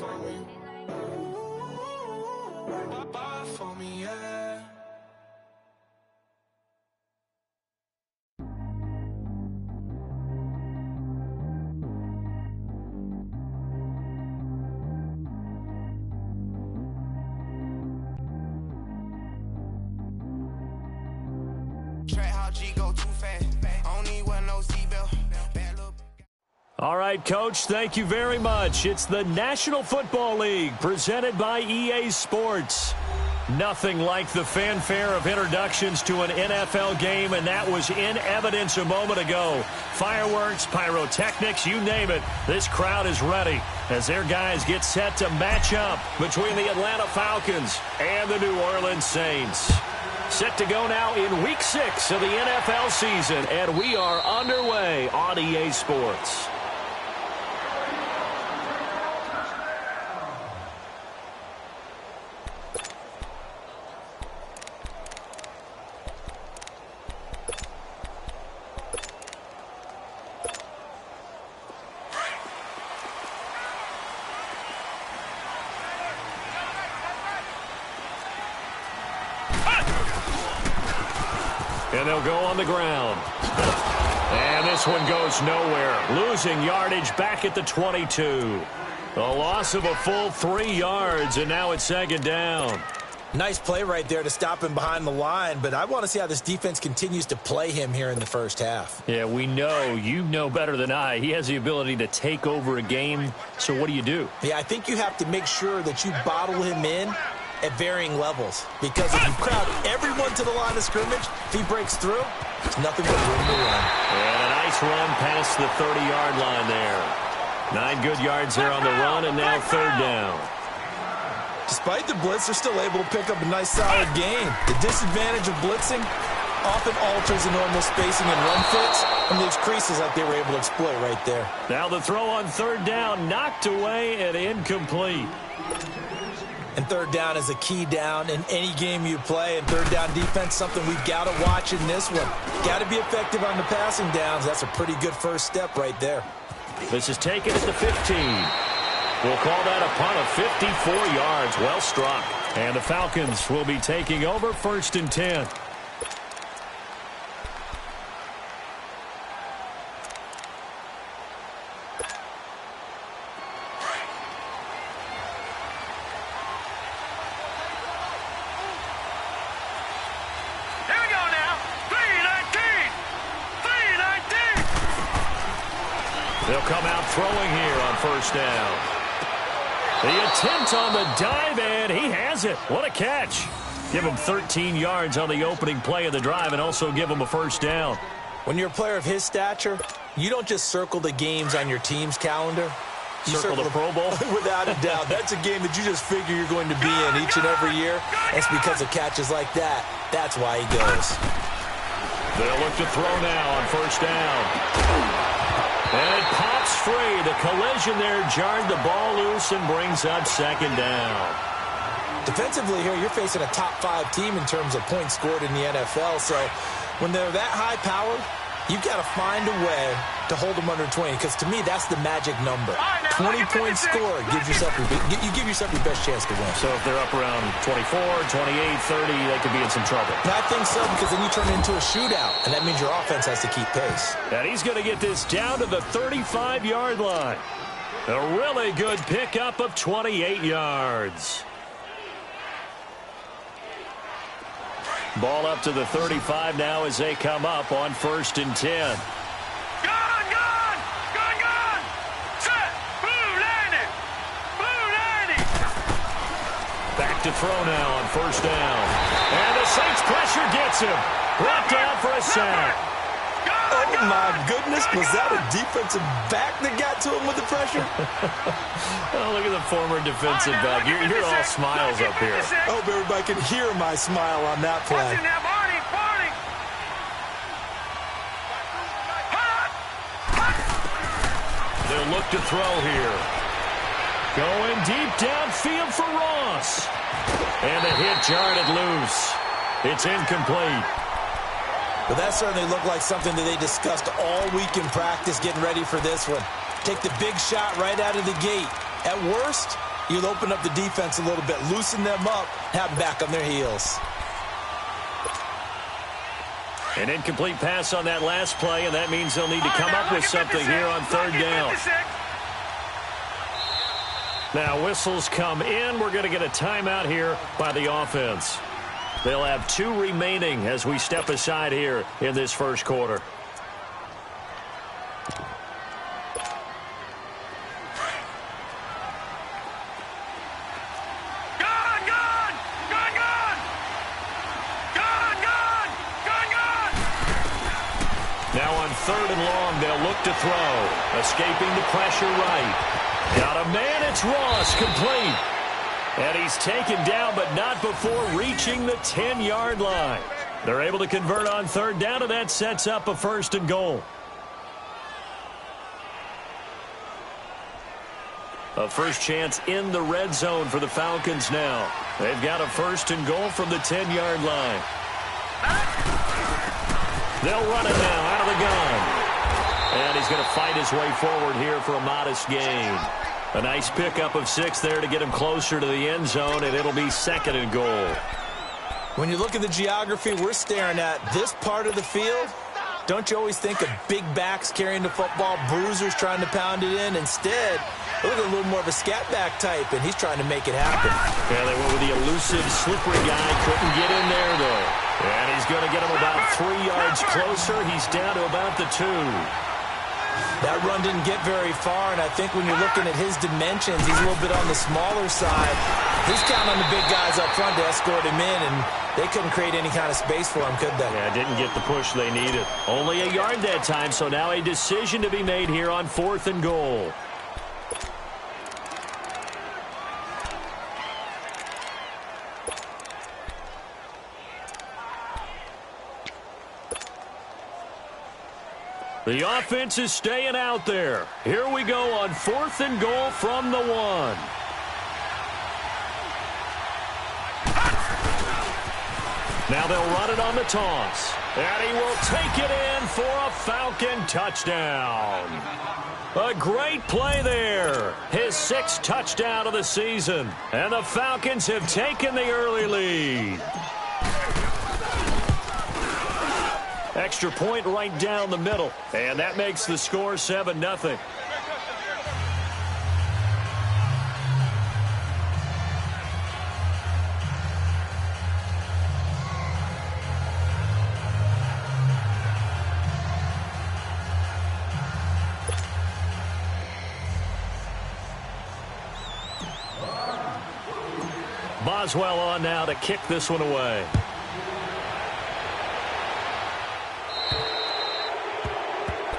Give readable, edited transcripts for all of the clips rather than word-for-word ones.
for me. Buy for me, yeah. All right, Coach, thank you very much. It's the National Football League presented by EA Sports. Nothing like the fanfare of introductions to an NFL game, and that was in evidence a moment ago. Fireworks, pyrotechnics, you name it. This crowd is ready as their guys get set to match up between the Atlanta Falcons and the New Orleans Saints. Set to go now in Week 6 of the NFL season, and we are underway on EA Sports. And they'll go on the ground. And this one goes nowhere. Losing yardage back at the 22. A loss of a full 3 yards, and now it's second down. Nice play right there to stop him behind the line, but I want to see how this defense continues to play him here in the first half. Yeah, we know. You know better than I. He has the ability to take over a game, so what do? Yeah, I think you have to make sure that you bottle him in at varying levels, because if you crowd everyone to the line of scrimmage, if he breaks through, there's nothing but room to run. And a nice run past the 30-yard line there. 9 good yards there on the run, and now third down. Despite the blitz, they're still able to pick up a nice solid gain. The disadvantage of blitzing often alters the normal spacing and run fits, and leaves creases like they were able to exploit right there. Now the throw on third down, knocked away and incomplete. And third down is a key down in any game you play. And third down defense, something we've got to watch in this one. Got to be effective on the passing downs. That's a pretty good first step right there. This is taken at the 15. We'll call that a punt of 54 yards. Well struck. And the Falcons will be taking over first and 10. They'll come out throwing here on first down. The attempt on the dive, and he has it. What a catch. Give him 13 yards on the opening play of the drive and also give him a first down. When you're a player of his stature, you don't just circle the games on your team's calendar. You circle the Pro Bowl? Without a doubt. That's a game that you just figure you're going to be in each and every year. It's because of catches like that. That's why he goes. They'll look to throw now on first down. And it pops free. The collision there jarred the ball loose and brings up second down. Defensively here, you're facing a top 5 team in terms of points scored in the NFL. So when they're that high powered, you've got to find a way to hold them under 20. Because to me, that's the magic number. 20-point score gives yourself you give yourself your best chance to win. So if they're up around 24, 28, 30, they could be in some trouble. And I think so, because then you turn it into a shootout, and that means your offense has to keep pace. And he's going to get this down to the 35-yard line. A really good pickup of 28 yards. Ball up to the 35 now as they come up on first and 10. Back to throw now on first down. And the Saints pressure gets him. Brought down for a sack. Oh, my goodness. Was that a defensive back that got to him with the pressure? Oh, look at the former defensive back. You're all smiles up here. I hope everybody can hear my smile on that play. They'll look to throw here. Going deep downfield for Ross. And the hit jarred it loose. It's incomplete. But that certainly looked like something that they discussed all week in practice getting ready for this one. Take the big shot right out of the gate. At worst, You'll open up the defense a little bit, loosen them up, have them back on their heels. An incomplete pass on that last play, and that means they'll need to come up with something here on third down. Now whistles come in. We're going to get a timeout here by the offense. They'll have 2 remaining as we step aside here in this first quarter. Now on third and long, they'll look to throw. Escaping the pressure right. Got a man, it's Ross, complete. And he's taken down, but not before reaching the 10-yard line. They're able to convert on third down, and that sets up a first and goal. A first chance in the red zone for the Falcons now. They've got a first and goal from the 10-yard line. They'll run it now out of the gun. And he's going to fight his way forward here for a modest gain. A nice pickup of 6 there to get him closer to the end zone, and it'll be second and goal. When you look at the geography we're staring at, this part of the field, don't you always think of big backs carrying the football, bruisers trying to pound it in? Instead, look at a little more of a scat back type, and he's trying to make it happen. Yeah, they went with the elusive, slippery guy. Couldn't get in there, though. And he's going to get him about 3 yards closer. He's down to about the 2. That run didn't get very far, and I think when you're looking at his dimensions, he's a little bit on the smaller side. He's counting on the big guys up front to escort him in, and they couldn't create any kind of space for him, could they? Yeah, didn't get the push they needed. Only a yard that time, so now a decision to be made here on fourth and goal. The offense is staying out there. Here we go on fourth and goal from the 1. Now they'll run it on the toss. And he will take it in for a Falcon touchdown. A great play there. His 6th touchdown of the season. And the Falcons have taken the early lead. Extra point right down the middle. And that makes the score 7-0. Boswell on now to kick this one away.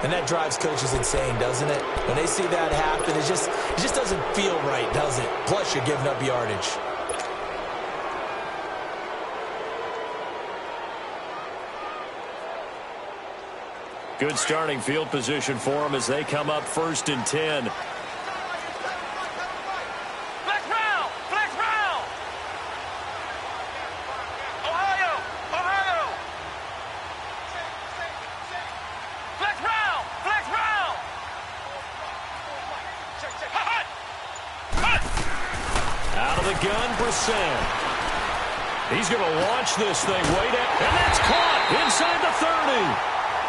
And that drives coaches insane, doesn't it? When they see that happen, it just doesn't feel right, does it? Plus, you're giving up yardage. Good starting field position for them as they come up 1st and 10. He's going to launch this thing way down, and that's caught inside the 30.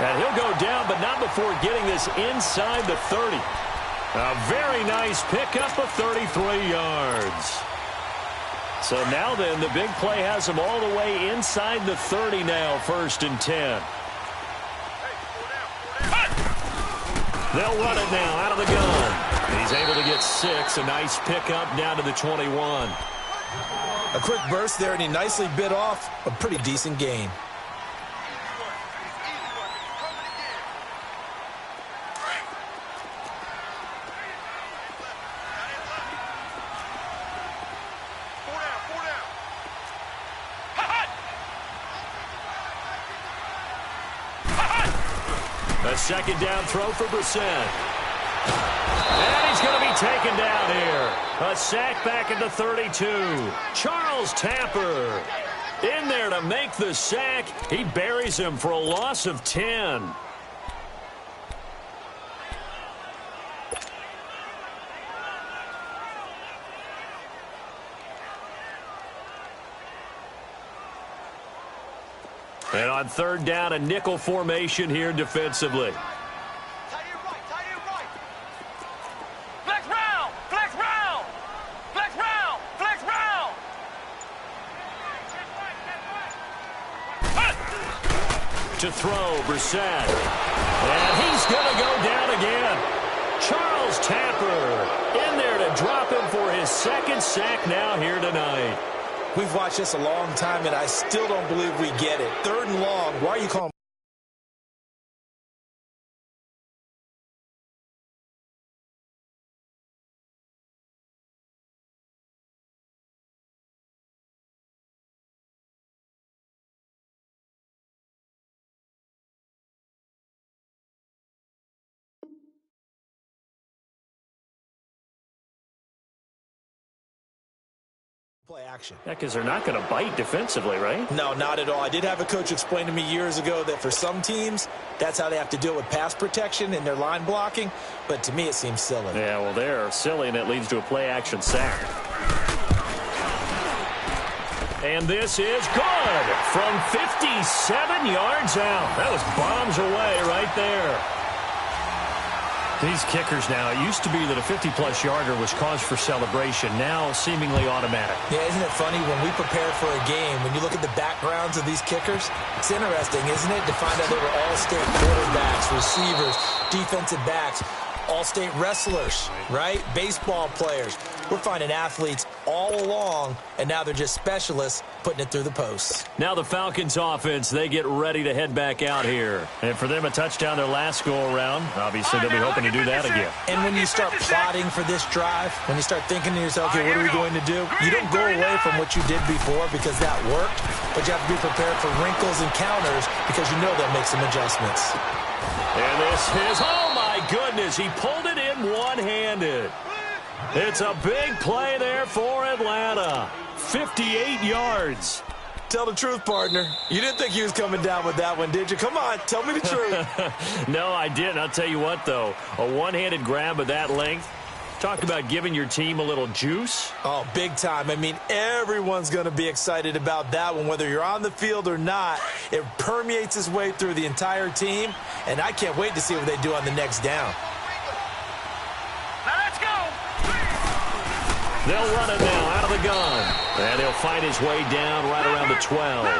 And he'll go down, but not before getting this inside the 30. A very nice pickup of 33 yards. So now then, the big play has him all the way inside the 30 now, 1st and 10. They'll run it now out of the gun. He's able to get 6, a nice pickup down to the 21. A quick burst there, and he nicely bit off a pretty decent gain. A second down throw for Brissett. And he's going to be taken down here. A sack back at the 32. Charles Tapper in there to make the sack. He buries him for a loss of 10. And on third down, a nickel formation here defensively. To throw, Brissett. And he's going to go down again. Charles Tapper in there to drop him for his second sack now here tonight. We've watched this a long time, and I still don't believe we get it. Third and long. Why are you calling? Play action. Yeah, because they're not going to bite defensively, right? No, not at all. I did have a coach explain to me years ago that for some teams, that's how they have to deal with pass protection and their line blocking. But to me, it seems silly. Yeah, well, they're silly, and it leads to a play-action sack. And this is good from 57 yards out. That was bombs away right there. These kickers now, it used to be that a 50-plus yarder was cause for celebration. Now, seemingly automatic. Yeah, isn't it funny when we prepare for a game, when you look at the backgrounds of these kickers, it's interesting, isn't it, to find out they were all-state quarterbacks, receivers, defensive backs, all-state wrestlers, right? Baseball players. We're finding athletes all along, and now they're just specialists putting it through the posts. Now the Falcons offense, they get ready to head back out here. And for them, a touchdown their last go-around. Obviously, they'll be hoping to do that again. And when you start plotting for this drive, when you start thinking to yourself, okay, what are we going to do? You don't go away from what you did before because that worked, but you have to be prepared for wrinkles and counters because you know they'll make some adjustments. And this is, oh my goodness, he pulled it in one-handed. It's a big play there for Atlanta. 58 yards. Tell the truth, partner. You didn't think he was coming down with that one, did you? Come on, tell me the truth. No, I didn't. I'll tell you what, though. A one-handed grab of that length. Talk about giving your team a little juice. Oh, big time. I mean, everyone's going to be excited about that one, whether you're on the field or not. It permeates its way through the entire team, and I can't wait to see what they do on the next down. They'll run it now out of the gun. And he'll find his way down right around the 12.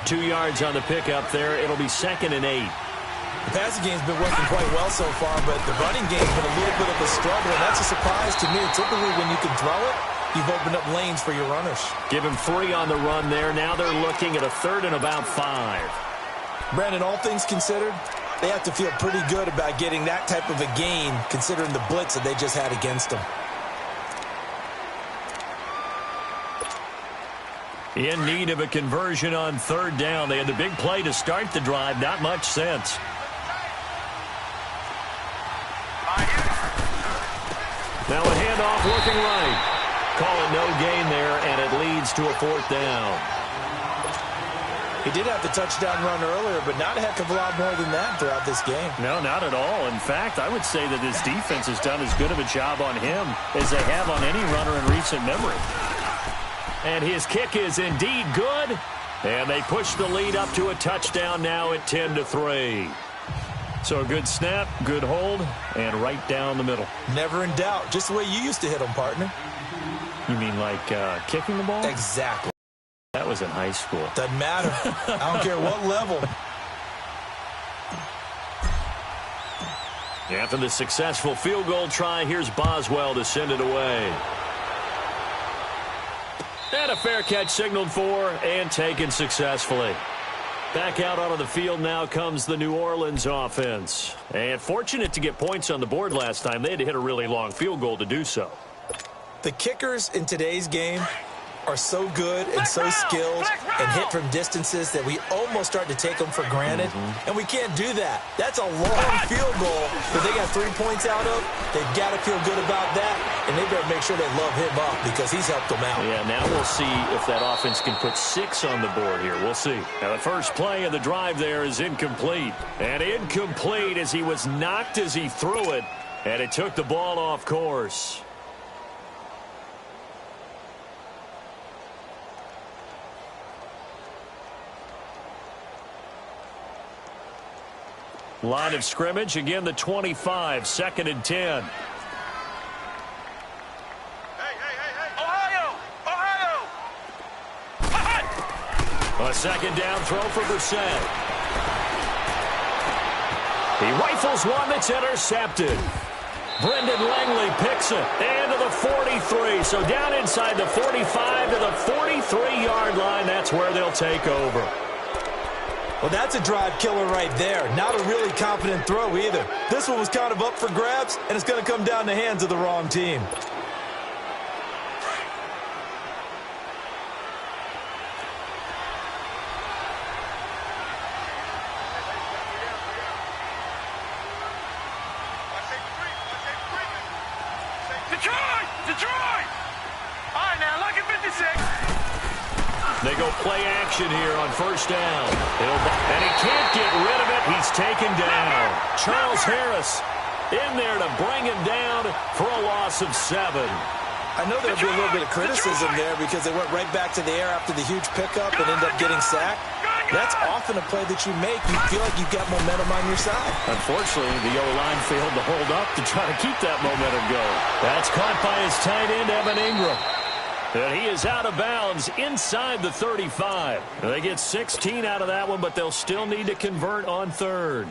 2 yards on the pickup there. It'll be 2nd and 8. The passing game's been working quite well so far, but the running game's been a little bit of a struggle, and that's a surprise to me. Typically, when you can throw it, you've opened up lanes for your runners. Give him 3 on the run there. Now they're looking at a 3rd and about 5. Brandon, all things considered, they have to feel pretty good about getting that type of a gain, considering the blitz that they just had against them. In need of a conversion on 3rd down. They had the big play to start the drive. Not much sense. Now a handoff looking right. Call it no gain there, and it leads to a 4th down. He did have the touchdown run earlier, but not a heck of a lot more than that throughout this game. No, not at all. In fact, I would say that this defense has done as good of a job on him as they have on any runner in recent memory. And his kick is indeed good. And they push the lead up to a touchdown now at 10-3. So a good snap, good hold, and right down the middle. Never in doubt. Just the way you used to hit them, partner. You mean like kicking the ball? Exactly. That was in high school. Doesn't matter. I don't care what level. After the successful field goal try, here's Boswell to send it away. And a fair catch signaled for and taken successfully. Back out onto the field now comes the New Orleans offense. And fortunate to get points on the board last time. They had to hit a really long field goal to do so. The kickers in today's game are so good and so skilled and hit from distances that we almost start to take them for granted. And we can't do that. That's a long field goal that they got 3 points out of. They've got to feel good about that, and they better make sure they love him up because he's helped them out. Yeah, now we'll see if that offense can put 6 on the board here. We'll see. Now the first play of the drive there is incomplete. And incomplete as he was knocked as he threw it, and it took the ball off course. Line of scrimmage, again the 25, 2nd and 10. A second down throw for Brissett. He rifles one that's intercepted. Brendan Langley picks it into the 43. So down inside the 45 to the 43-yard line. That's where they'll take over. Well, that's a drive killer right there. Not a really confident throw either. This one was kind of up for grabs, and it's going to come down the hands of the wrong team. They go play action here on first down. And he can't get rid of it. He's taken down. Charles Harris in there to bring him down for a loss of 7. I know there'll be a little bit of criticism there because they went right back to the air after the huge pickup and ended up getting sacked. That's often a play that you make. You feel like you've got momentum on your side. Unfortunately, the O-line failed to hold up to try to keep that momentum going. That's caught by his tight end, Evan Ingram. And he is out of bounds inside the 35. They get 16 out of that one, but they'll still need to convert on 3rd.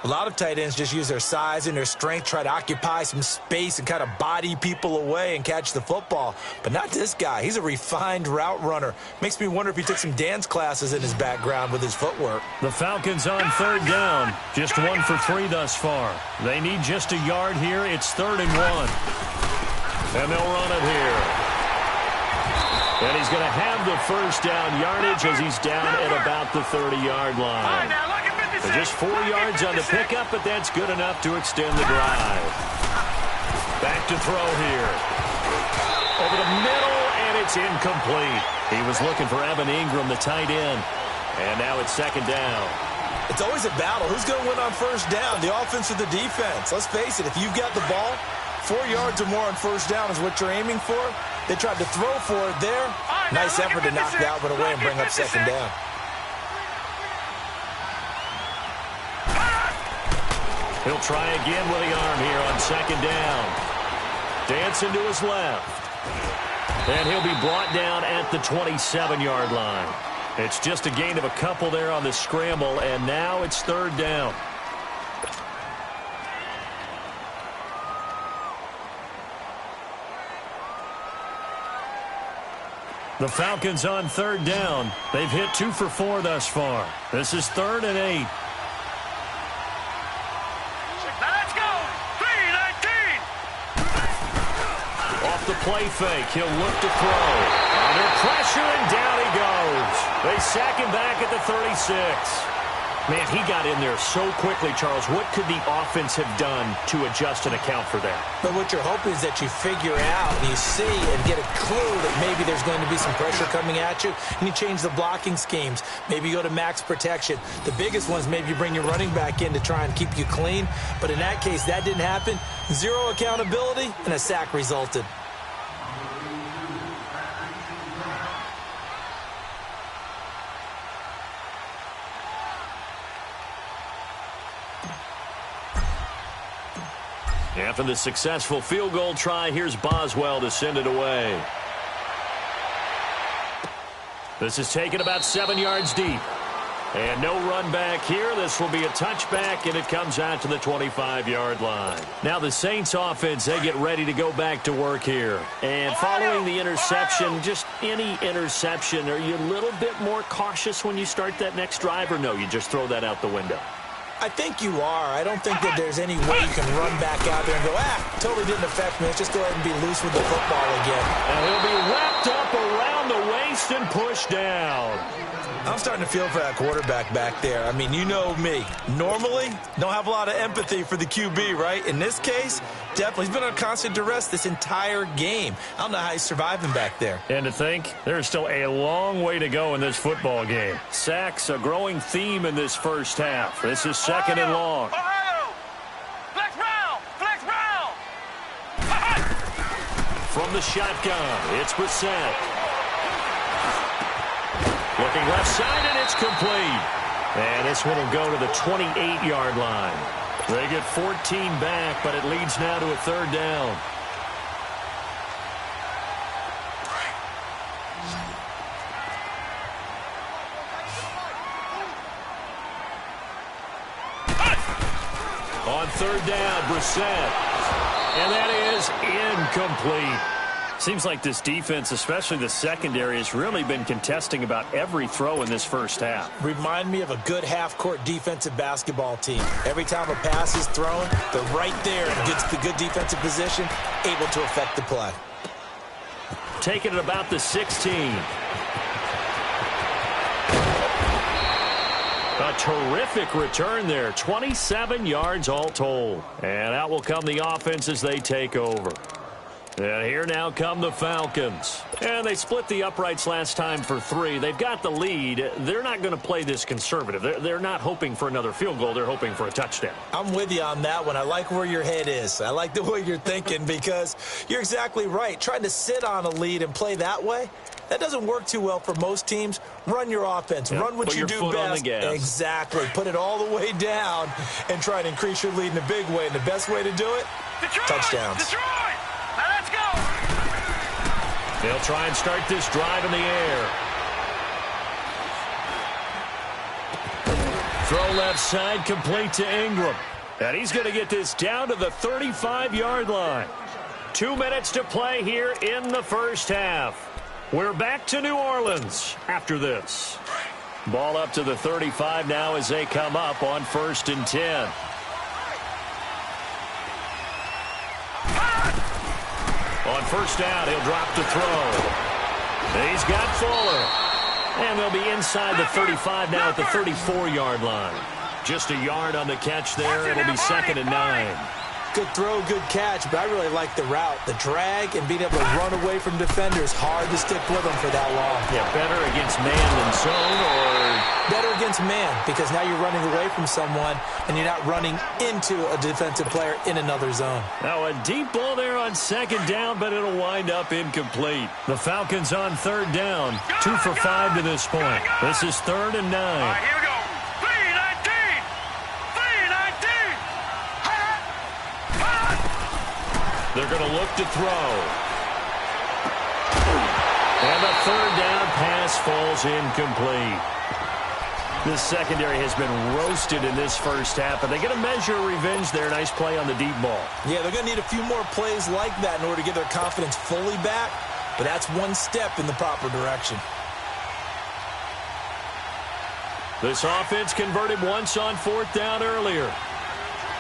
A lot of tight ends just use their size and their strength, try to occupy some space and kind of body people away and catch the football. But not this guy. He's a refined route runner. Makes me wonder if he took some dance classes in his background with his footwork. The Falcons on 3rd down. Just 1 for 3 thus far. They need just a yard here. It's 3rd and 1. And they'll run it here. And he's going to have the first down yardage as he's down at about the 30-yard line. So just 4 yards on the pickup, but that's good enough to extend the drive. Back to throw here. Over the middle, and it's incomplete. He was looking for Evan Ingram, the tight end. And now it's 2nd down. It's always a battle. Who's going to win on first down, the offense or the defense? Let's face it, if you've got the ball, 4 yards or more on first down is what you're aiming for. They tried to throw for it there. Nice effort to knock that one away and bring up 2nd down. He'll try again with the arm here on 2nd down. Dancing to his left. And he'll be brought down at the 27-yard line. It's just a gain of a couple there on the scramble, and now it's 3rd down. The Falcons on 3rd down. They've hit 2 for 4 thus far. This is 3rd and 8. Let's go! 3-19! Off the play fake. He'll look to throw. Under pressure, and down he goes. They sack him back at the 36. Man, he got in there so quickly, Charles. What could the offense have done to adjust and account for that? But what you're hoping is that you figure out and you see and get a clue that maybe there's going to be some pressure coming at you, and you change the blocking schemes. Maybe you go to max protection. The biggest ones, maybe you bring your running back in to try and keep you clean. But in that case, that didn't happen. 0 accountability, and a sack resulted. After the successful field goal try, here's Boswell to send it away. This is taken about 7 yards deep. And no run back here. This will be a touchback, and it comes out to the 25-yard line. Now the Saints offense, they get ready to go back to work here. And following the interception, just any interception, are you a little bit more cautious when you start that next drive, or no, you just throw that out the window? I think you are. I don't think that there's any way you can run back out there and go, totally didn't affect me. Let's just go ahead and be loose with the football again. And he'll be wrapped up around the waist and pushed down. I'm starting to feel for that quarterback back there. I mean, you know me. Normally, don't have a lot of empathy for the QB, right? In this case, definitely. He's been on constant duress this entire game. I don't know how he's surviving back there. And to think, there's still a long way to go in this football game. Sacks, a growing theme in this first half. This is 2nd and long. Flex round! Flex round! From the shotgun, it's Brissett. Looking left side, and it's complete. And this one will go to the 28-yard line. They get 14 back, but it leads now to a third down. On third down, Brissett. And that is incomplete. Seems like this defense, especially the secondary, has really been contesting about every throw in this first half. Remind me of a good half-court defensive basketball team. Every time a pass is thrown, they're right there against the good defensive position, able to affect the play. Taking it about the 16. A terrific return there. 27 yards all told. And out will come the offense as they take over. And here now come the Falcons. And they split the uprights last time for 3. They've got the lead. They're not going to play this conservative. They're not hoping for another field goal. They're hoping for a touchdown. I'm with you on that one. I like where your head is. I like the way you're thinking because you're exactly right. Trying to sit on a lead and play that way, that doesn't work too well for most teams. Run your offense. Yep. Run what Put you your do foot best. on the gas. Exactly. Put it all the way down and try to increase your lead in a big way. And the best way to do it, Detroit! touchdowns. Detroit! Now let's go! They'll try and start this drive in the air. Throw left side, complete to Ingram. And he's going to get this down to the 35-yard line. 2 minutes to play here in the first half. We're back to New Orleans after this. Ball up to the 35 now as they come up on 1st and 10. On first down, he'll drop the throw. He's got Fuller. And they'll be inside the 35 now at the 34-yard line. Just a yard on the catch there. It'll be 2nd and 9. Good throw, good catch, but I really like the route. The drag and being able to run away from defenders. Hard to stick with them for that long. Yeah, better against man than zone, or better against man because now you're running away from someone and you're not running into a defensive player in another zone. Now a deep ball there on 2nd down, but it'll wind up incomplete. The Falcons on 3rd down. 2 for 5 to this point. This is 3rd and 9. All right, here we go. 3-19. 3-19. They're going to look to throw. And the 3rd down pass falls incomplete. This secondary has been roasted in this first half, but they're going to measure revenge there. Nice play on the deep ball. Yeah, they're going to need a few more plays like that in order to get their confidence fully back, but that's one step in the proper direction. This offense converted once on 4th down earlier.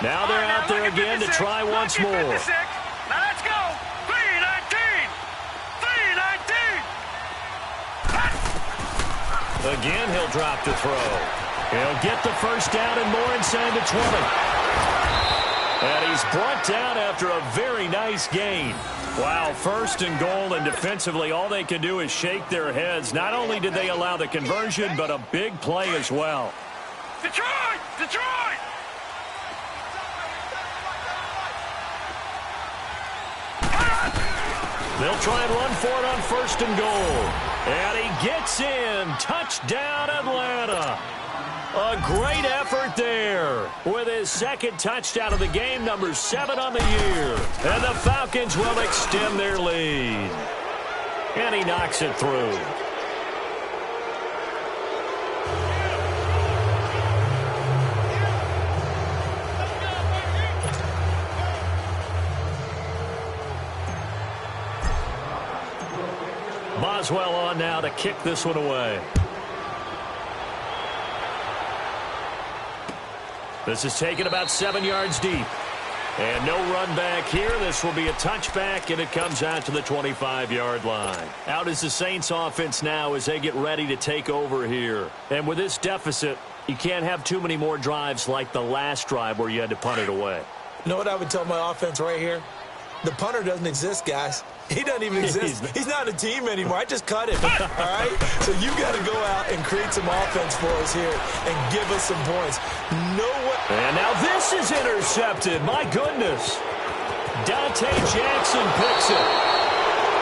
Now they're out there again to try once more. Now let's go. 3-19. 3-19. Again, he'll drop to throw. He'll get the first down and more inside the 20. And he's brought down after a very nice gain. Wow, 1st and goal, and defensively all they can do is shake their heads. Not only did they allow the conversion, but a big play as well. Detroit! Detroit! They'll try and run for it on 1st and goal. And he gets in. Touchdown, Atlanta. A great effort there with his 2nd touchdown of the game, number 7 on the year. And the Falcons will extend their lead. And he knocks it through. Boswell on now to kick this one away. This is taken about 7 yards deep. And no run back here. This will be a touchback, and it comes out to the 25-yard line. Out is the Saints offense now as they get ready to take over here. And with this deficit, you can't have too many more drives like the last drive where you had to punt it away. You know what I would tell my offense right here? The punter doesn't exist, guys. He doesn't even exist. He's not a team anymore. I just cut him, all right? So you got to go out and create some offense for us here and give us some points. No way. And now this is intercepted. My goodness. Dante Jackson picks it.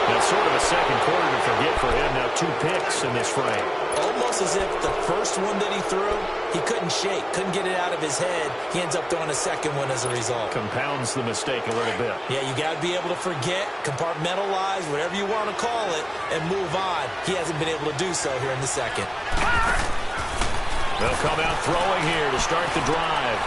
Now, sort of a second quarter to forget for him. Now 2 picks in this frame. Almost as if the first one that he threw, he couldn't shake, couldn't get it out of his head. He ends up throwing a second one as a result. Compounds the mistake a little bit. Yeah, you got to be able to forget, compartmentalize, whatever you want to call it, and move on. He hasn't been able to do so here in the second. They'll come out throwing here to start the drive.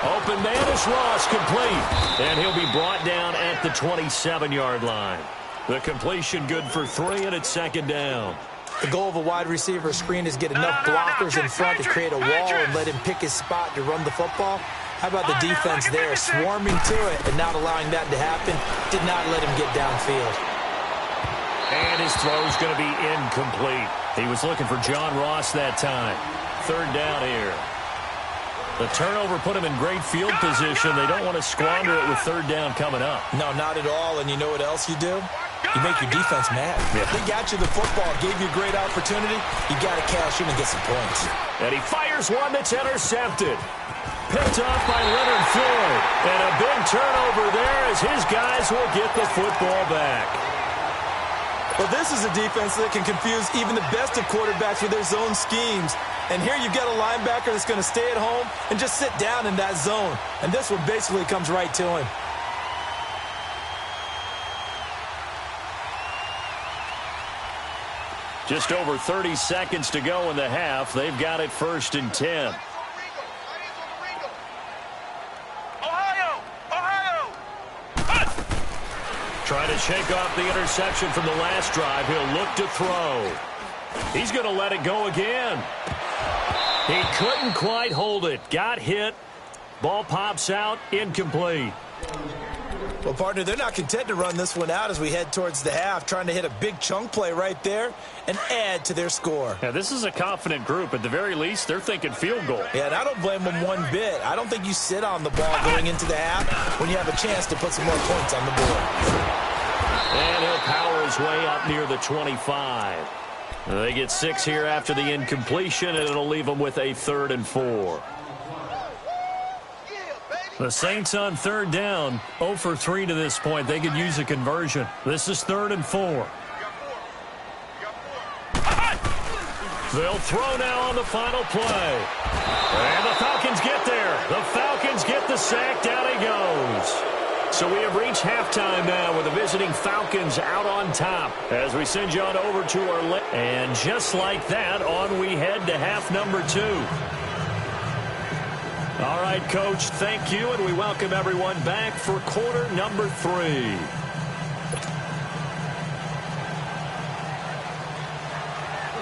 Open man is Ross, complete. And he'll be brought down at the 27-yard line. The completion good for 3, and it's second down. The goal of a wide receiver screen is get enough blockers in front to create a wall and let him pick his spot to run the football. How about the defense there, swarming to it and not allowing that to happen? Did not let him get downfield. And his throw's going to be incomplete. He was looking for John Ross that time. Third down here. The turnover put him in great field position. They don't want to squander it with third down coming up. No, not at all. And you know what else you do? You make your defense mad. Yeah. They got you the football, gave you a great opportunity. You got to cash in and get some points. And he fires one that's intercepted. Picked off by Leonard Floyd. And a big turnover there as his guys will get the football back. Well, this is a defense that can confuse even the best of quarterbacks with their zone schemes. And here you've got a linebacker that's going to stay at home and just sit down in that zone. And this one basically comes right to him. Just over 30 seconds to go in the half. They've got it 1st and 10. Trying to shake off the interception from the last drive. He'll look to throw. He's going to let it go again. He couldn't quite hold it. Got hit. Ball pops out. Incomplete. Well, partner, they're not content to run this one out as we head towards the half, trying to hit a big chunk play right there and add to their score. Yeah, this is a confident group. At the very least, they're thinking field goal. Yeah, and I don't blame them one bit. I don't think you sit on the ball going into the half when you have a chance to put some more points on the board. And he'll power his way up near the 25. They get 6 here after the incompletion, and it'll leave them with a 3rd and 4. The Saints on third down, 0 for 3 to this point. They could use a conversion. This is 3rd and 4. They'll throw now on the final play. And the Falcons get there. The Falcons get the sack. Down he goes. So we have reached halftime now with the visiting Falcons out on top as we send you on over to our left. And just like that, on we head to half number 2. All right, Coach, thank you, and we welcome everyone back for quarter number 3.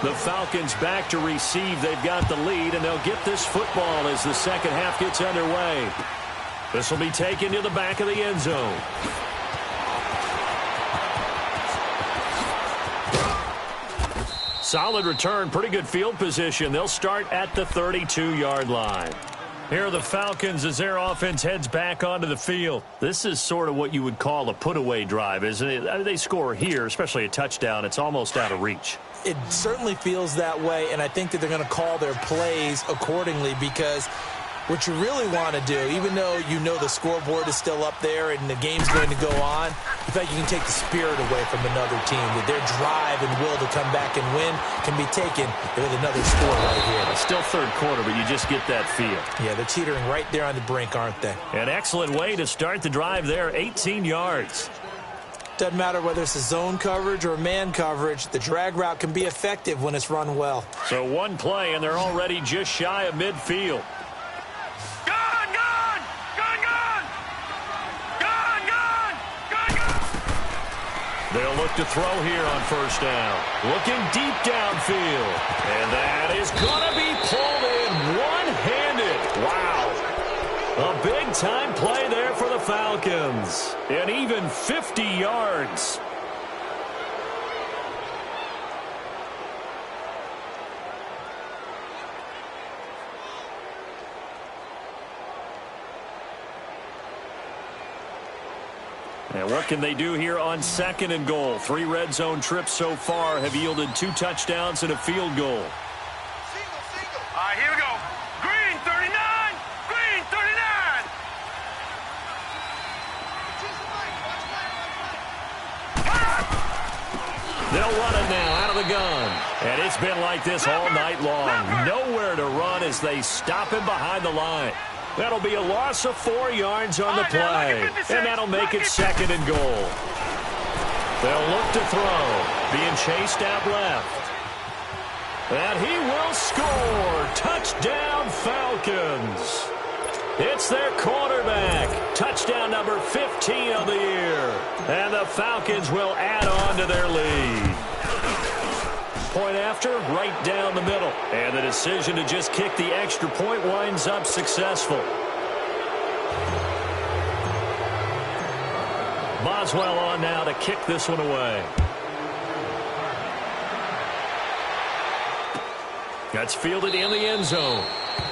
The Falcons back to receive. They've got the lead, and they'll get this football as the second half gets underway. This will be taken to the back of the end zone. Solid return, pretty good field position. They'll start at the 32-yard line. Here are the Falcons as their offense heads back onto the field. This is sort of what you would call a put-away drive, isn't it? I mean, they score here, especially a touchdown. It's almost out of reach. It certainly feels that way, and I think that they're going to call their plays accordingly because what you really want to do, even though you know the scoreboard is still up there and the game's going to go on, you feel like you can take the spirit away from another team, that their drive and will to come back and win can be taken with another score right here. It's still third quarter, but you just get that feel. Yeah, they're teetering right there on the brink, aren't they? An excellent way to start the drive there, 18 yards. Doesn't matter whether it's a zone coverage or man coverage, the drag route can be effective when it's run well. So one play, and they're already just shy of midfield. They'll look to throw here on first down. Looking deep downfield. And that is going to be pulled in one-handed. Wow. A big-time play there for the Falcons. And even 50 yards. And what can they do here on 2nd and goal? 3 red zone trips so far have yielded 2 touchdowns and a field goal. All right, here we go. Green 39. Green 39. They'll run it now out of the gun. And it's been like this all night long. Nowhere to run as they stop him behind the line. That'll be a loss of 4 yards on the play. And that'll make it 2nd and goal. They'll look to throw. Being chased out left. And he will score. Touchdown, Falcons. It's their quarterback. Touchdown number 15 of the year. And the Falcons will add on to their lead. Point after, right down the middle. And the decision to just kick the extra point winds up successful. Boswell on now to kick this one away. That's fielded in the end zone.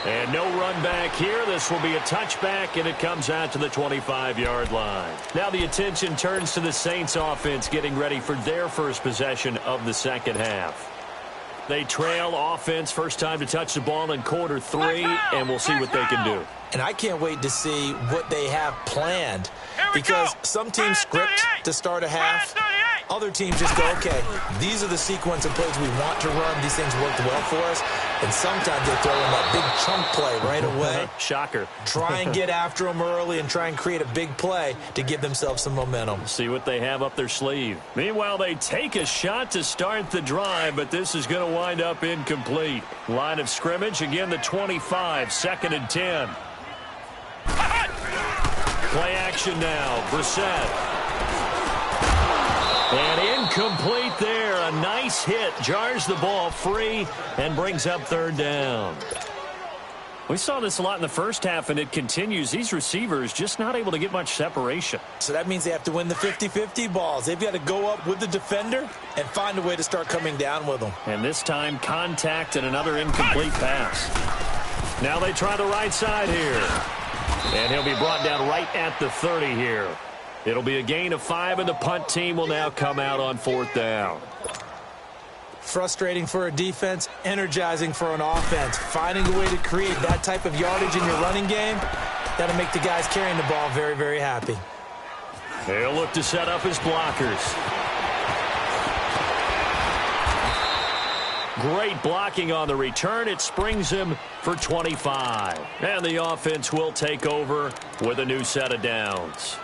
And no run back here. This will be a touchback, and it comes out to the 25-yard line. Now the attention turns to the Saints offense getting ready for their first possession of the second half. They trail offense, first time to touch the ball in quarter 3, and we'll see what they can do. And I can't wait to see what they have planned, because some teams script to start a half. Other teams just go, okay, these are the sequence of plays we want to run. These things worked well for us. And sometimes they throw in that big chunk play right away. Shocker. Try and get after them early and try and create a big play to give themselves some momentum. See what they have up their sleeve. Meanwhile, they take a shot to start the drive, but this is going to wind up incomplete. Line of scrimmage, again the 25, 2nd and 10. Play action now. Brissett. And incomplete there. A nice hit. Jars the ball free and brings up 3rd down. We saw this a lot in the first half, and it continues. These receivers just not able to get much separation. So that means they have to win the 50-50 balls. They've got to go up with the defender and find a way to start coming down with them. And this time, contact and another incomplete pass. Now they try the right side here. And he'll be brought down right at the 30 here. It'll be a gain of 5, and the punt team will now come out on 4th down. Frustrating for a defense, energizing for an offense. Finding a way to create that type of yardage in your running game, that'll make the guys carrying the ball very, very happy. They'll look to set up his blockers. Great blocking on the return. It springs him for 25. And the offense will take over with a new set of downs.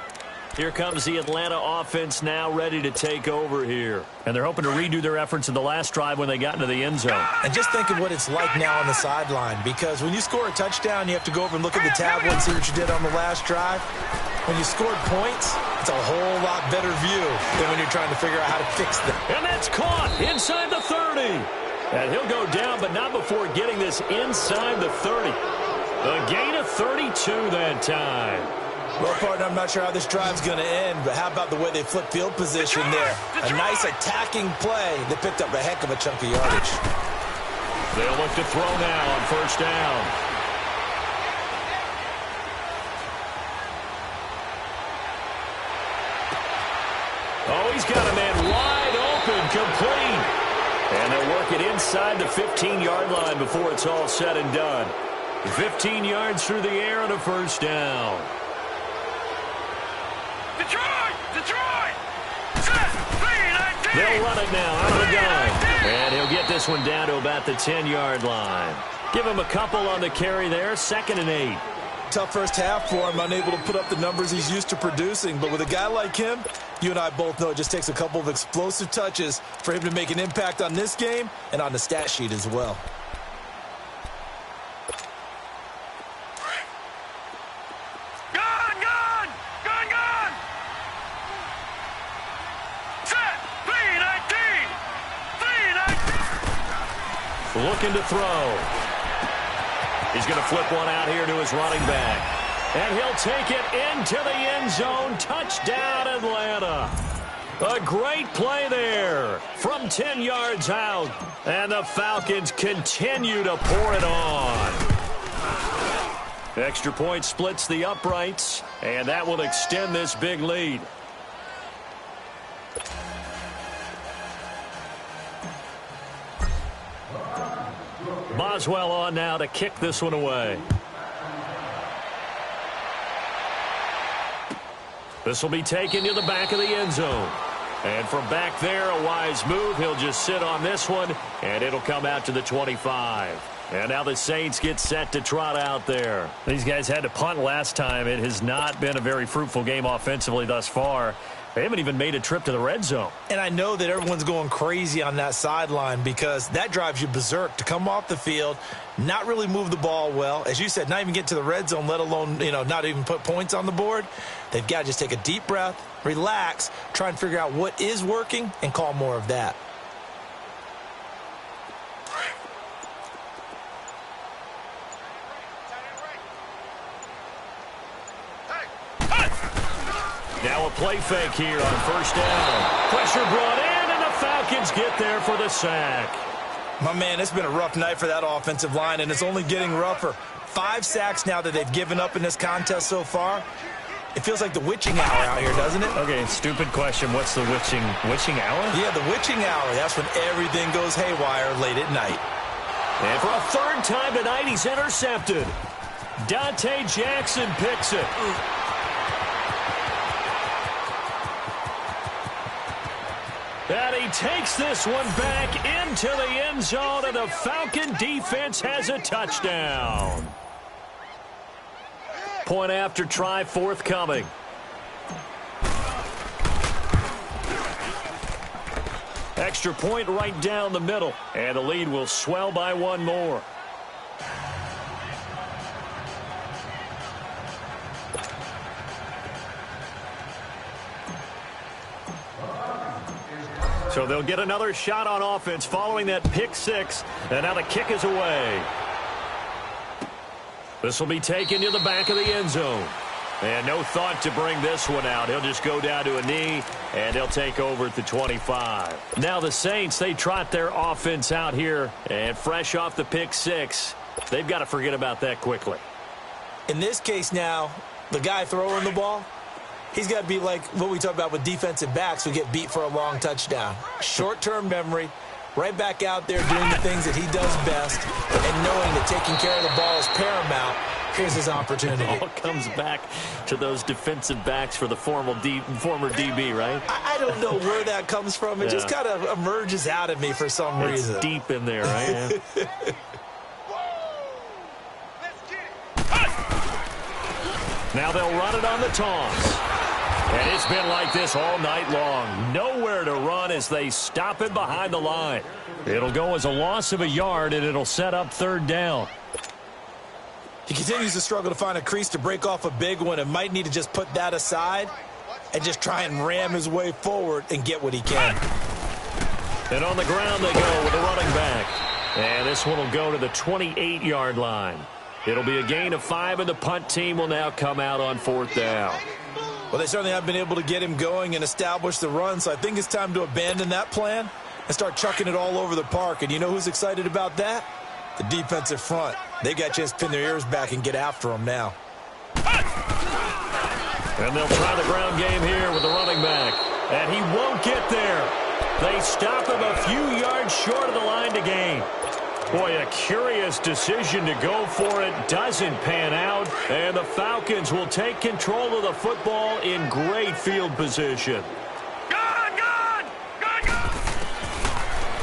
Here comes the Atlanta offense now ready to take over here. And they're hoping to redo their efforts in the last drive when they got into the end zone. And just think of what it's like now on the sideline, because when you score a touchdown, you have to go over and look at the tablet and see what you did on the last drive. When you scored points, it's a whole lot better view than when you're trying to figure out how to fix them. And that's caught inside the 30. And he'll go down, but not before getting this inside the 30. A gain of 32 that time. Well, partner, I'm not sure how this drive's going to end, but how about the way they flip field position there? A nice attacking play. They picked up a heck of a chunk of yardage. They'll look to throw now on 1st down. Oh, he's got a man wide open, complete. And they'll work it inside the 15-yard line before it's all said and done. 15 yards through the air and a 1st down. Detroit! They'll run it now out of the gun. And he'll get this one down to about the 10-yard line. Give him a couple on the carry there. 2nd and 8. Tough first half for him, unable to put up the numbers he's used to producing. But with a guy like him, you and I both know it just takes a couple of explosive touches for him to make an impact on this game and on the stat sheet as well. Looking to throw. He's going to flip one out here to his running back. And he'll take it into the end zone. Touchdown, Atlanta. A great play there from 10 yards out. And the Falcons continue to pour it on. Extra point splits the uprights, and that will extend this big lead. Boswell on now to kick this one away. This will be taken to the back of the end zone. And from back there, a wise move. He'll just sit on this one, and it'll come out to the 25. And now the Saints get set to trot out there. These guys had to punt last time. It has not been a very fruitful game offensively thus far. They haven't even made a trip to the red zone. And I know that everyone's going crazy on that sideline because that drives you berserk to come off the field, not really move the ball well. As you said, not even get to the red zone, let alone, not even put points on the board. They've got to just take a deep breath, relax, try and figure out what is working, and call more of that. Now a play fake here on first down. Pressure brought in, and the Falcons get there for the sack. My man, it's been a rough night for that offensive line, and it's only getting rougher. 5 sacks now that they've given up in this contest so far. It feels like the witching hour out here, doesn't it? Okay, stupid question. What's the witching hour? Yeah, the witching hour. That's when everything goes haywire late at night. And for a third time tonight, he's intercepted. Dante Jackson picks it. And he takes this one back into the end zone, and the Falcon defense has a touchdown. Point after try forthcoming. Extra point right down the middle, and the lead will swell by one more. So they'll get another shot on offense following that pick six, and now the kick is away. This will be taken to the back of the end zone. And no thought to bring this one out. He'll just go down to a knee, and they'll take over at the 25. Now the Saints, they trot their offense out here, and fresh off the pick six, they've got to forget about that quickly. In this case now, the guy throwing the ball, he's got to be like what we talk about with defensive backs who get beat for a long touchdown. Short-term memory, right back out there doing the things that he does best, and knowing that taking care of the ball is paramount. Here's his opportunity. It all comes back to those defensive backs for the former DB, right? I don't know where that comes from. It just kind of emerges out of me for some reason. It's deep in there, right? Yeah. Now they'll run it on the toss. And it's been like this all night long. Nowhere to run as they stop it behind the line. It'll go as a loss of a yard, and it'll set up third down. He continues to struggle to find a crease to break off a big one and might need to just put that aside and just try and ram his way forward and get what he can. And on the ground they go with the running back. And this one will go to the 28-yard line. It'll be a gain of 5, and the punt team will now come out on fourth down. Well, they certainly have been able to get him going and establish the run, so I think it's time to abandon that plan and start chucking it all over the park. And you know who's excited about that? The defensive front. They got a chance to pin their ears back and get after him now. And they'll try the ground game here with the running back. And he won't get there. They stop him a few yards short of the line to gain. Boy, a curious decision to go for it. Doesn't pan out. And the Falcons will take control of the football in great field position.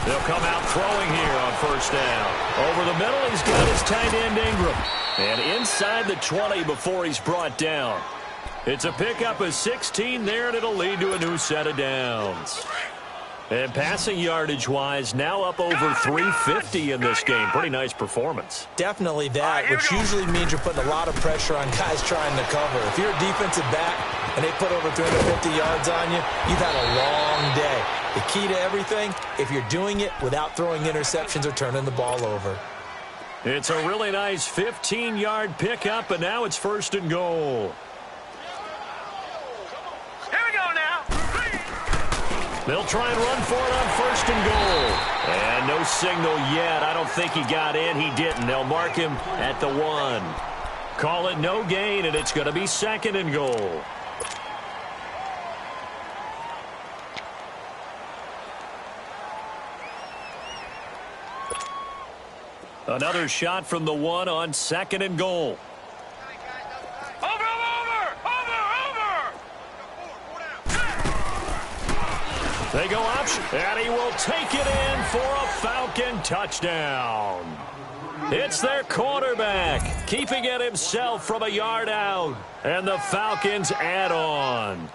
They'll come out throwing here on first down. Over the middle, he's got his tight end Ingram. And inside the 20 before he's brought down. It's a pickup of 16 there, and it'll lead to a new set of downs. And passing yardage-wise, now up over 350 in this game. Pretty nice performance. Definitely that, which usually means you're putting a lot of pressure on guys trying to cover. If you're a defensive back and they put over 350 yards on you, you've had a long day. The key to everything, if you're doing it without throwing interceptions or turning the ball over. It's a really nice 15-yard pickup, and now it's first and goal. Here we go now. They'll try and run for it on first and goal. And no signal yet. I don't think he got in. He didn't. They'll mark him at the 1. Call it no gain, and it's going to be second and goal. Another shot from the 1 on second and goal. They go option, and he will take it in for a Falcon touchdown. It's their quarterback, keeping it himself from a yard out, and the Falcons add on.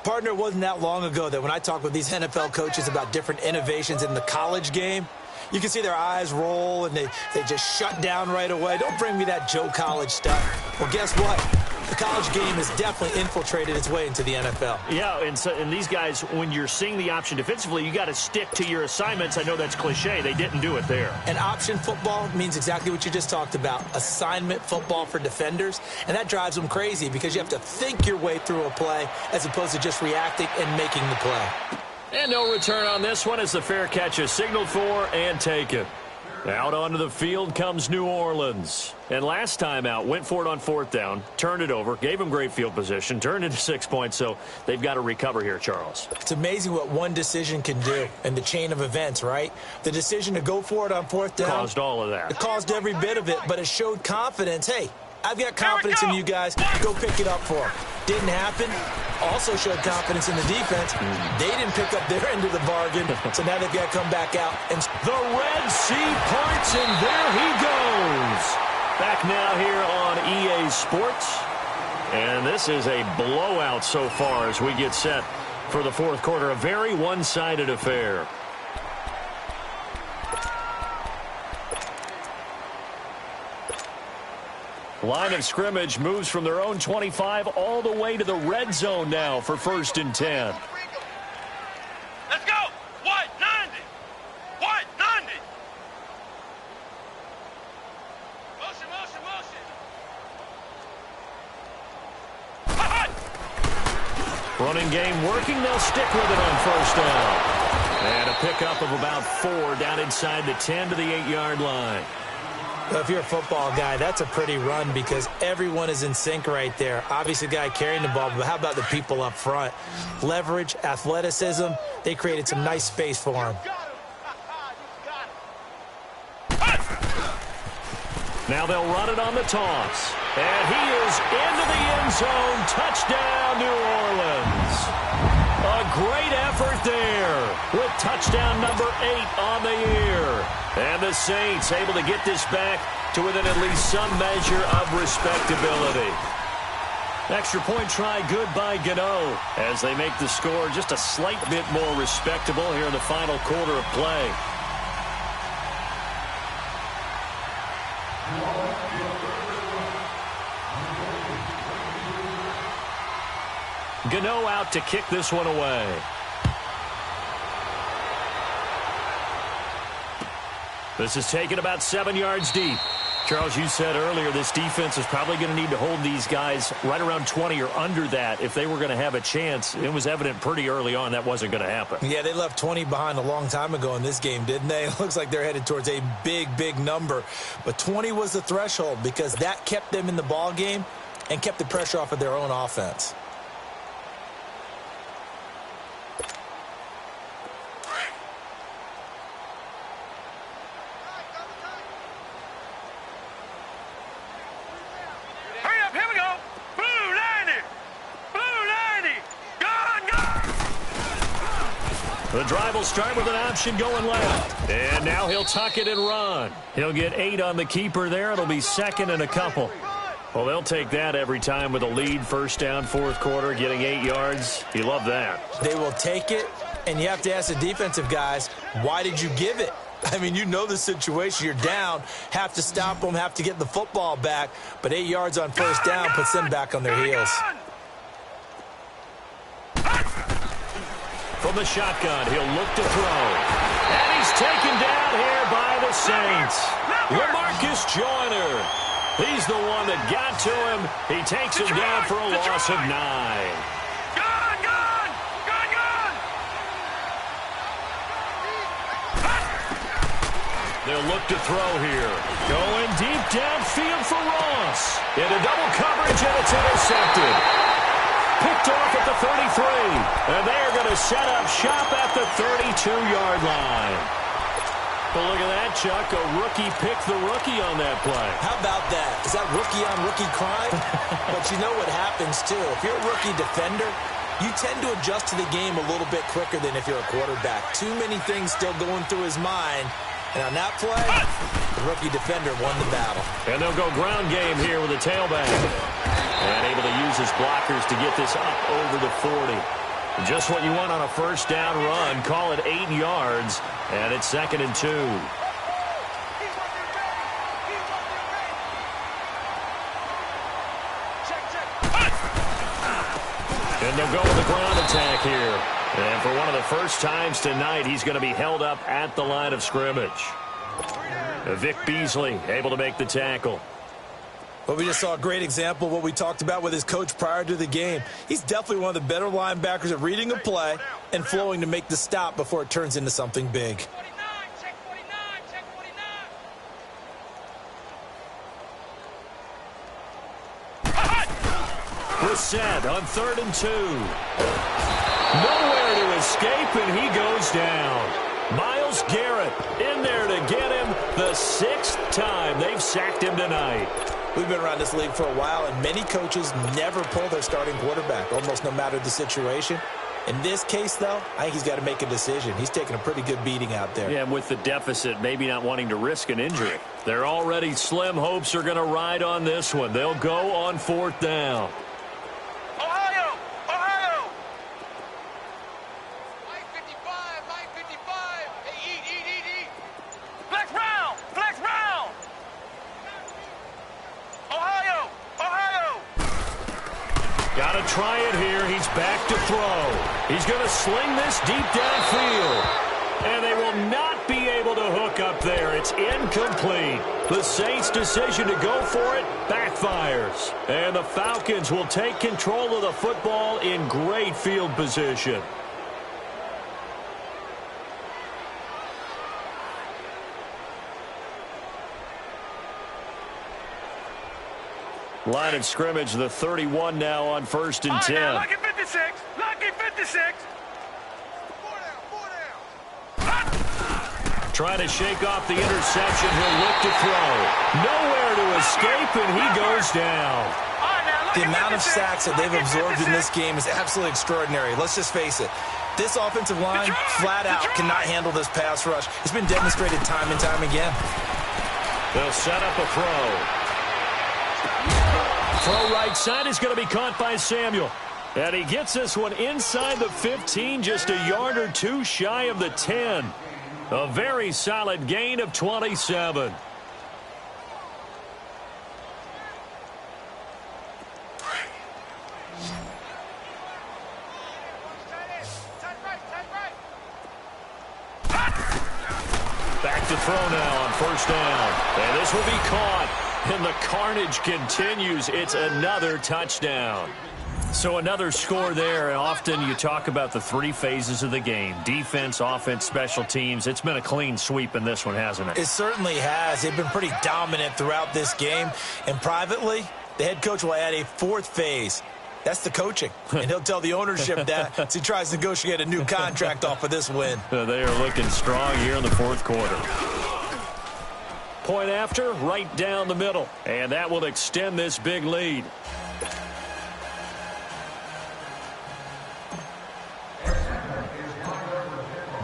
Partner, it wasn't that long ago that when I talked with these NFL coaches about different innovations in the college game, you can see their eyes roll and they just shut down right away. Don't bring me that Joe College stuff. Well, guess what? The college game has definitely infiltrated its way into the NFL. Yeah, and these guys, when you're seeing the option defensively, you got to stick to your assignments. I know that's cliche. They didn't do it there. And option football means exactly what you just talked about, assignment football for defenders. And that drives them crazy because you have to think your way through a play as opposed to just reacting and making the play. And no return on this one as the fair catch is signaled for and taken. Out onto the field comes New Orleans. And last time out, went for it on fourth down, turned it over, gave them great field position, turned into 6 points, so they've got to recover here, Charles. It's amazing what one decision can do in the chain of events, right? The decision to go for it on fourth down caused all of that. It caused every bit of it, but it showed confidence. Hey, I've got confidence in you guys. Go pick it up for them. Didn't happen. Also showed confidence in the defense. They didn't pick up their end of the bargain, so now they've got to come back out. And the Red Sea parts, and there he goes. Back now here on EA Sports. And this is a blowout so far as we get set for the fourth quarter. A very one-sided affair. Line of scrimmage moves from their own 25 all the way to the red zone now for 1st and 10. Let's go. White 90. White 90. Motion, motion, motion. Running game working. They'll stick with it on 1st down. And a pickup of about 4 down inside the 10 to the 8-yard line. Well, if you're a football guy, that's a pretty run because everyone is in sync right there. Obviously, the guy carrying the ball, but how about the people up front? Leverage, athleticism, they created some nice space for him. Now they'll run it on the toss. And he is into the end zone. Touchdown, New Orleans. A great effort there with touchdown number 8 on the year. And the Saints able to get this back to within at least some measure of respectability. Extra point try good by Gano as they make the score just a slight bit more respectable here in the final quarter of play. Gano out to kick this one away. This is taken about 7 yards deep. Charles, you said earlier this defense is probably going to need to hold these guys right around 20 or under that if they were going to have a chance. It was evident pretty early on that wasn't going to happen. Yeah, they left 20 behind a long time ago in this game, didn't they? It looks like they're headed towards a big, big number. But 20 was the threshold because that kept them in the ball game and kept the pressure off of their own offense. The drive will start with an option going left. And now he'll tuck it and run. He'll get 8 on the keeper there. It'll be 2nd and a couple. Well, they'll take that every time with a lead. 1st down, 4th quarter, getting 8 yards. You love that. They will take it, and you have to ask the defensive guys, why did you give it? I mean, you know the situation. You're down, have to stop them, have to get the football back. But 8 yards on 1st down puts them back on their heels. From the shotgun, he'll look to throw. And he's taken down here by the Saints. LaMarcus Joyner. He's the one that got to him. He takes him down for a loss of 9. They'll look to throw here. Going deep downfield for Ross. Into double coverage, and it's intercepted. Picked off at the 33. And they're going to set up shop at the 32-yard line. Well, look at that, Chuck. A rookie picked the rookie on that play. How about that? Is that rookie-on-rookie crime? But you know what happens, too. If you're a rookie defender, you tend to adjust to the game a little bit quicker than if you're a quarterback. Too many things still going through his mind. And on that play, the rookie defender won the battle. And they'll go ground game here with a tailback. And able to use his blockers to get this up over the 40. Just what you want on a first down run. Call it 8 yards. And it's 2nd and 2. And they'll go with the ground attack here. And for one of the first times tonight, he's going to be held up at the line of scrimmage. Vic Beasley able to make the tackle. Well, we just saw a great example of what we talked about with his coach prior to the game. He's definitely one of the better linebackers at reading a play and flowing to make the stop before it turns into something big. Brissett on 3rd and 2. Nowhere to escape, and he goes down. Myles Garrett in there to get him the 6th time they've sacked him tonight. We've been around this league for a while, and many coaches never pull their starting quarterback, almost no matter the situation. In this case, though, I think he's got to make a decision. He's taking a pretty good beating out there. Yeah, and with the deficit, maybe not wanting to risk an injury. Their already slim hopes are going to ride on this one. They'll go on 4th down. Ohio! Ohio! Hey, eat. Flex round! Flex round! Ohio! Got to try it here. He's back to throw. He's going to sling this deep downfield. And they will not be able to hook up there. It's incomplete. The Saints' decision to go for it backfires. And the Falcons will take control of the football in great field position. Line of scrimmage, the 31 now on 1st and 10. Now, lucky 56. Lucky 56. Four down. Trying to shake off the interception. He'll look to throw. Nowhere to escape, and he goes down. The amount of sacks that they've absorbed in this game is absolutely extraordinary. Let's just face it. This offensive line, flat out, cannot handle this pass rush. It's been demonstrated time and time again. They'll set up a throw. Throw right side is going to be caught by Samuel. And he gets this one inside the 15, just a yard or two shy of the 10. A very solid gain of 27. Back to throw now on 1st down. And this will be caught. And the carnage continues. It's another touchdown. So another score there. And often you talk about the 3 phases of the game. Defense, offense, special teams. It's been a clean sweep in this one, hasn't it? It certainly has. They've been pretty dominant throughout this game. And privately, the head coach will add a 4th phase. That's the coaching. And he'll tell the ownership that as he tries to negotiate a new contract off of this win. They are looking strong here in the 4th quarter. Point after, right down the middle. And that will extend this big lead.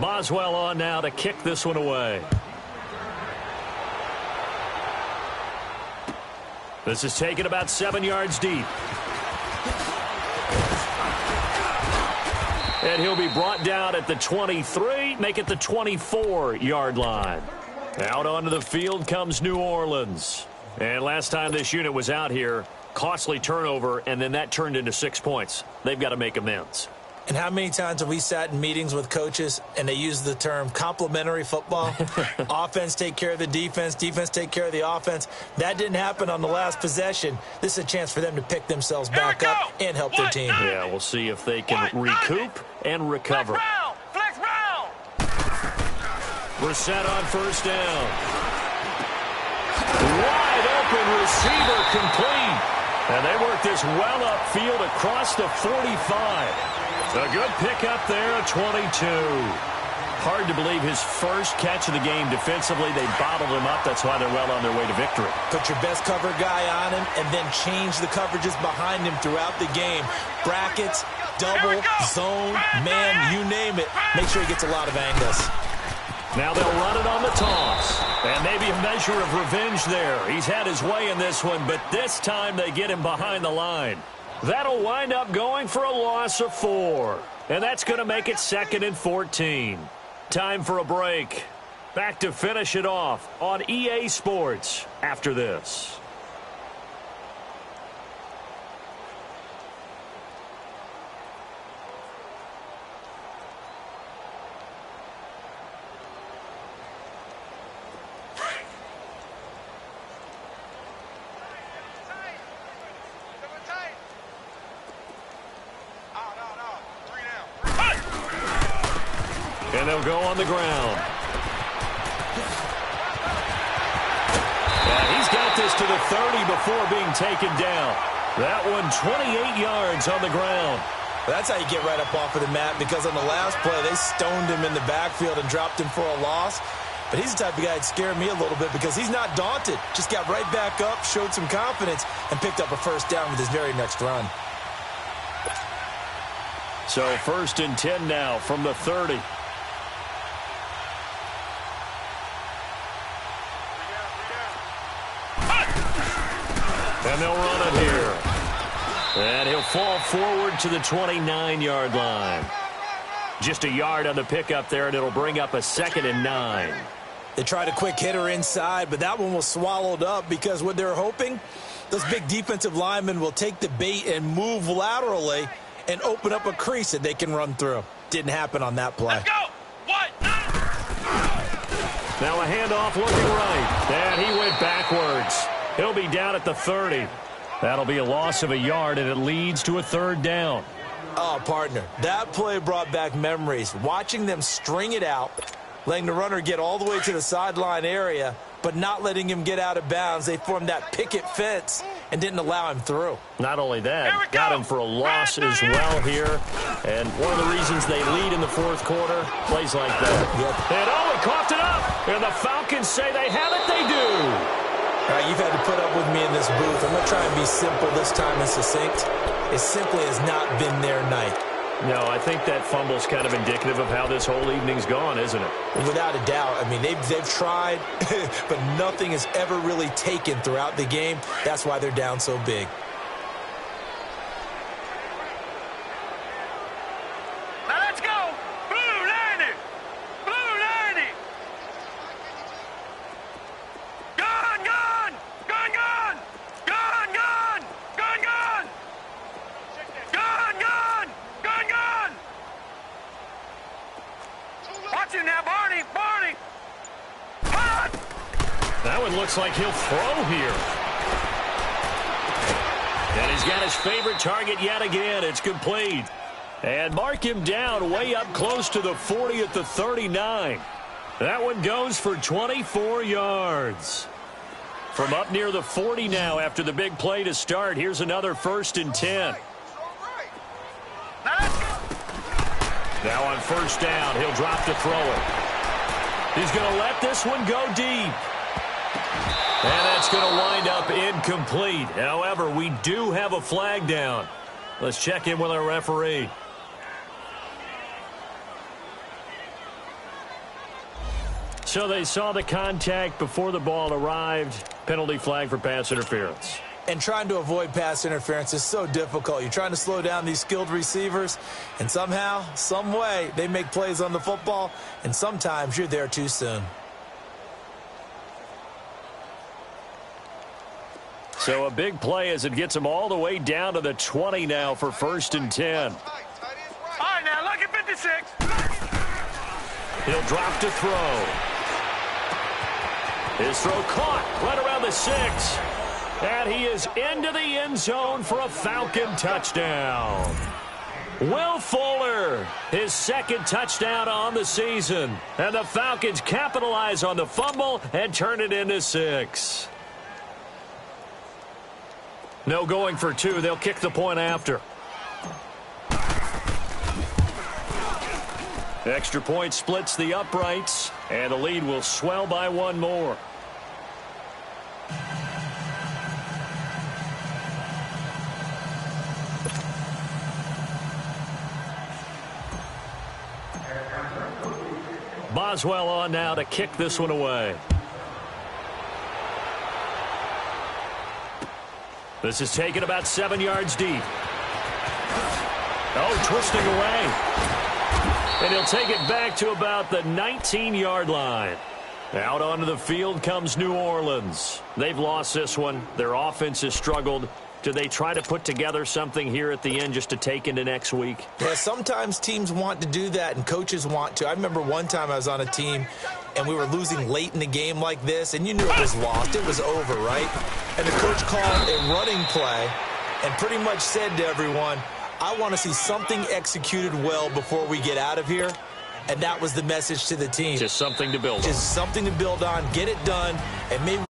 Boswell on now to kick this one away. This is taken about 7 yards deep. And he'll be brought down at the 23, make it the 24-yard line. Out onto the field comes New Orleans. And last time this unit was out here, costly turnover, and then that turned into 6 points. They've got to make amends. And how many times have we sat in meetings with coaches and they use the term complementary football? Offense take care of the defense, defense take care of the offense. That didn't happen on the last possession. This is a chance for them to pick themselves back up and help their team. Yeah, we'll see if they can recoup and recover. Flex round. Brissett on 1st down. Wide open receiver complete. And they work this well upfield across the 45. A good pickup there at 22. Hard to believe his first catch of the game defensively. They bottled him up. That's why they're well on their way to victory. Put your best cover guy on him and then change the coverages behind him throughout the game. Brackets, double, zone, man, you name it. Make sure he gets a lot of angles. Now they'll run it on the toss. And maybe a measure of revenge there. He's had his way in this one, but this time they get him behind the line. That'll wind up going for a loss of 4. And that's going to make it 2nd and 14. Time for a break. Back to finish it off on EA Sports after this. And they'll go on the ground. And he's got this to the 30 before being taken down. That one 28 yards on the ground. That's how you get right up off of the mat, because on the last play, they stoned him in the backfield and dropped him for a loss. But he's the type of guy that scared me a little bit because he's not daunted. Just got right back up, showed some confidence, and picked up a first down with his very next run. So 1st and 10 now from the 30. And they'll run it here. And he'll fall forward to the 29-yard line. Just a yard on the pickup there, and it'll bring up a 2nd and 9. They tried a quick hitter inside, but that one was swallowed up because what they're hoping, those big defensive linemen will take the bait and move laterally and open up a crease that they can run through. Didn't happen on that play. Let's go. What? Now a handoff looking right. And he went backwards. He'll be down at the 30. That'll be a loss of a yard, and it leads to a 3rd down. Oh, partner, that play brought back memories. Watching them string it out, letting the runner get all the way to the sideline area, but not letting him get out of bounds. They formed that picket fence and didn't allow him through. Not only that, got him for a loss as well here. And one of the reasons they lead in the 4th quarter, plays like that. Yep. And he coughed it up. And the Falcons say they have it. They do. All right, you've had to put up with me in this booth. I'm going to try and be simple this time and succinct. It simply has not been their night. No, I think that fumble's kind of indicative of how this whole evening's gone, isn't it? Without a doubt. I mean, they've tried, but nothing has ever really taken throughout the game. That's why they're down so big. Now let's go. Blue 90. Blue 90. Gun, gun. Gun, gun. Gun, gun. Gun, gun. Gun, gun. Gun, gun. Watch it now, Barney. Barney. Run. That one looks like he'll throw here. And he's got his favorite target yet again. It's complete. And mark him down way up close to the 40 at the 39. That one goes for 24 yards. From up near the 40 now after the big play to start. Here's another 1st and 10. Now on 1st down, he'll drop to throw it. He's going to let this one go deep. And that's going to wind up incomplete. However, we do have a flag down. Let's check in with our referee. So they saw the contact before the ball arrived. Penalty flag for pass interference. And trying to avoid pass interference is so difficult. You're trying to slow down these skilled receivers, and somehow, some way, they make plays on the football, and sometimes you're there too soon. So a big play as it gets them all the way down to the 20 now for 1st and 10. All right, now look at 56. He'll drop to throw. His throw caught right around the 6. And he is into the end zone for a Falcon touchdown. Will Fuller, his 2nd touchdown on the season. And the Falcons capitalize on the fumble and turn it into 6. No going for 2. They'll kick the point after. Extra point splits the uprights, and the lead will swell by 1 more. Boswell on now to kick this one away. This is taken about 7 yards deep. Oh, twisting away. And he'll take it back to about the 19-yard line. Out onto the field comes New Orleans. They've lost this one. Their offense has struggled. Do they try to put together something here at the end just to take into next week? Yeah, sometimes teams want to do that, and coaches want to. I remember one time I was on a team, and we were losing late in the game like this, and you knew it was lost. It was over, right? And the coach called a running play and pretty much said to everyone, I want to see something executed well before we get out of here. And that was the message to the team. Just something to build on. Just something to build on, get it done, and maybe